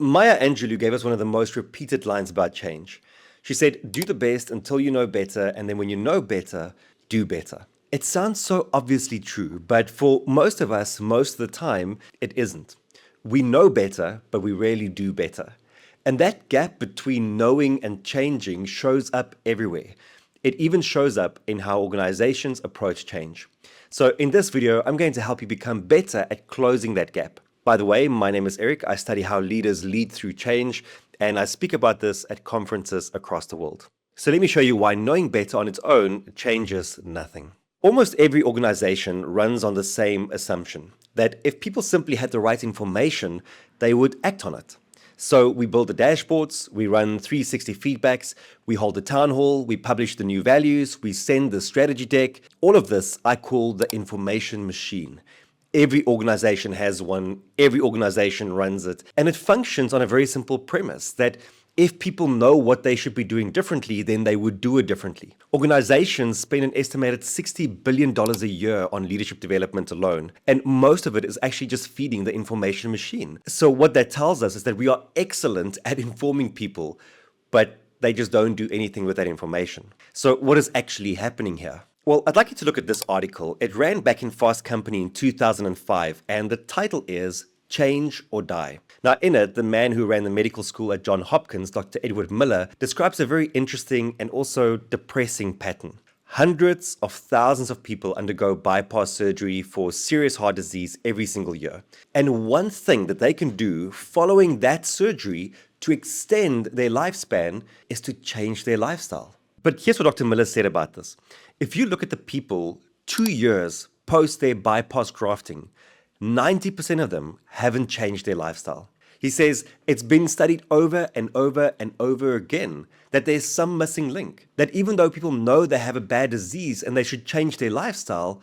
Maya Angelou gave us one of the most repeated lines about change. She said, do the best until you know better, and then when you know better, do better. It sounds so obviously true, but for most of us, most of the time, it isn't. We know better, but we rarely do better. And that gap between knowing and changing shows up everywhere. It even shows up in how organizations approach change. So in this video, I'm going to help you become better at closing that gap. By the way, my name is Erik. I study how leaders lead through change, and I speak about this at conferences across the world. So let me show you why knowing better on its own changes nothing. Almost every organization runs on the same assumption, that if people simply had the right information, they would act on it. So we build the dashboards, we run 360 feedbacks, we hold the town hall, we publish the new values, we send the strategy deck. All of this I call the information machine. Every organization has one, every organization runs it, and it functions on a very simple premise that if people know what they should be doing differently, then they would do it differently. Organizations spend an estimated $60 billion a year on leadership development alone, and most of it is actually just feeding the information machine. So what that tells us is that we are excellent at informing people, but they just don't do anything with that information. So what is actually happening here? Well, I'd like you to look at this article. It ran back in Fast Company in 2005, and the title is Change or Die. Now, in it, the man who ran the medical school at Johns Hopkins, Dr. Edward Miller, describes a very interesting and also depressing pattern. Hundreds of thousands of people undergo bypass surgery for serious heart disease every single year. And one thing that they can do following that surgery to extend their lifespan is to change their lifestyle. But here's what Dr. Miller said about this. If you look at the people 2 years post their bypass grafting, 90% of them haven't changed their lifestyle. He says it's been studied over and over and over again that there's some missing link, that even though people know they have a bad disease and they should change their lifestyle,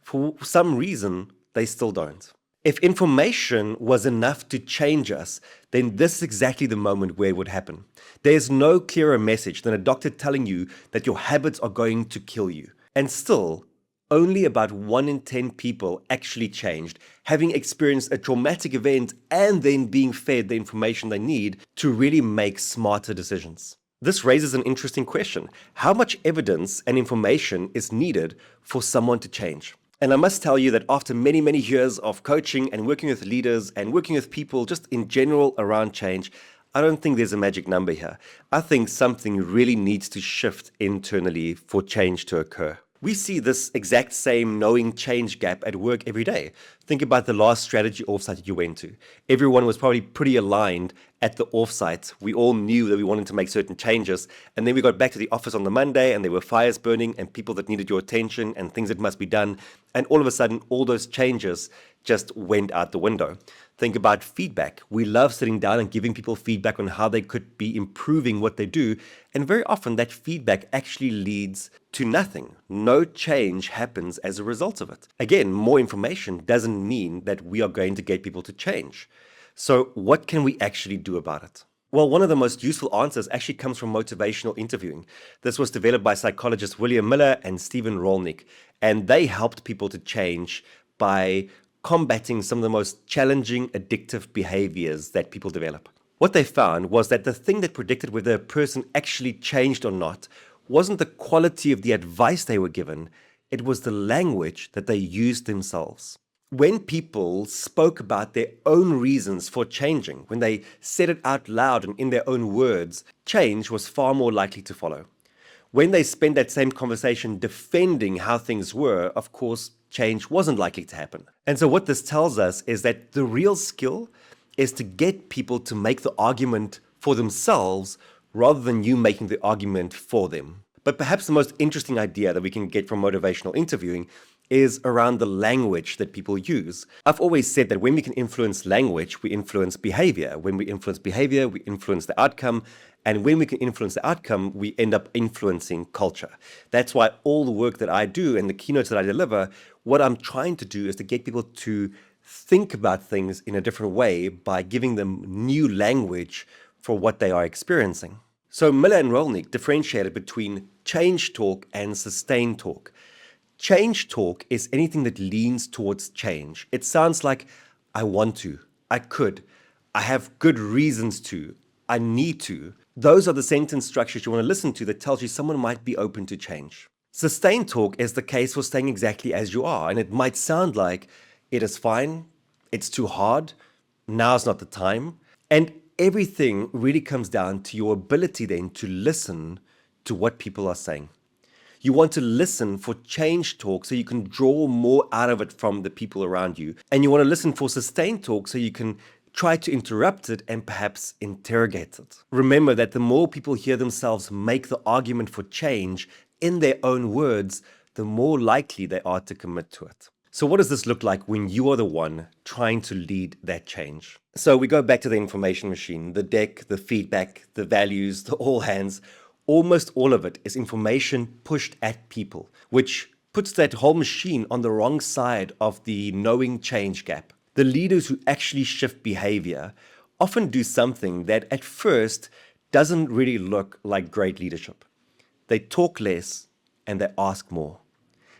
for some reason, they still don't. If information was enough to change us, then this is exactly the moment where it would happen. There's no clearer message than a doctor telling you that your habits are going to kill you. And still, only about 1 in 10 people actually changed, having experienced a traumatic event and then being fed the information they need to really make smarter decisions. This raises an interesting question. How much evidence and information is needed for someone to change? And I must tell you that after many, many years of coaching and working with leaders and working with people just in general around change, I don't think there's a magic number here. I think something really needs to shift internally for change to occur. We see this exact same knowing change gap at work every day. Think about the last strategy offsite that you went to. Everyone was probably pretty aligned at the offsite. We all knew that we wanted to make certain changes. And then we got back to the office on the Monday and there were fires burning and people that needed your attention and things that must be done. And all of a sudden, all those changes just went out the window. Think about feedback. We love sitting down and giving people feedback on how they could be improving what they do. And very often that feedback actually leads to nothing. No change happens as a result of it. Again, more information doesn't mean that we are going to get people to change. So what can we actually do about it? Well, one of the most useful answers actually comes from motivational interviewing. This was developed by psychologists William Miller and Stephen Rolnick, and they helped people to change by combating some of the most challenging addictive behaviors that people develop. What they found was that the thing that predicted whether a person actually changed or not wasn't the quality of the advice they were given, it was the language that they used themselves. When people spoke about their own reasons for changing, when they said it out loud and in their own words, change was far more likely to follow. When they spent that same conversation defending how things were, of course, change wasn't likely to happen. And so what this tells us is that the real skill is to get people to make the argument for themselves rather than you making the argument for them. But perhaps the most interesting idea that we can get from motivational interviewing is around the language that people use. I've always said that when we can influence language, we influence behavior. When we influence behavior, we influence the outcome. And when we can influence the outcome, we end up influencing culture. That's why all the work that I do and the keynotes that I deliver, what I'm trying to do is to get people to think about things in a different way by giving them new language for what they are experiencing. So Miller and Rolnick differentiated between change talk and sustain talk. Change talk is anything that leans towards change. It sounds like, I want to, I could, I have good reasons to, I need to. Those are the sentence structures you want to listen to that tells you someone might be open to change. Sustained talk is the case for staying exactly as you are, and it might sound like it is fine, it's too hard, now's not the time. And everything really comes down to your ability then to listen to what people are saying. You want to listen for change talk so you can draw more out of it from the people around you. And you want to listen for sustained talk so you can try to interrupt it and perhaps interrogate it. Remember that the more people hear themselves make the argument for change in their own words, the more likely they are to commit to it. So what does this look like when you are the one trying to lead that change? So we go back to the information machine, the deck, the feedback, the values, the all hands. Almost all of it is information pushed at people, which puts that whole machine on the wrong side of the knowing change gap. The leaders who actually shift behavior often do something that at first doesn't really look like great leadership. They talk less and they ask more.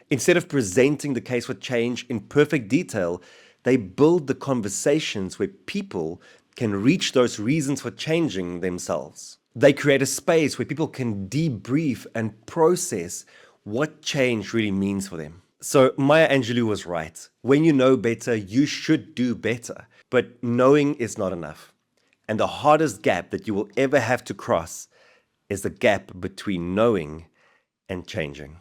Instead of presenting the case for change in perfect detail, they build the conversations where people can reach those reasons for changing themselves. They create a space where people can debrief and process what change really means for them. So Maya Angelou was right. When you know better, you should do better. But knowing is not enough. And the hardest gap that you will ever have to cross is the gap between knowing and changing.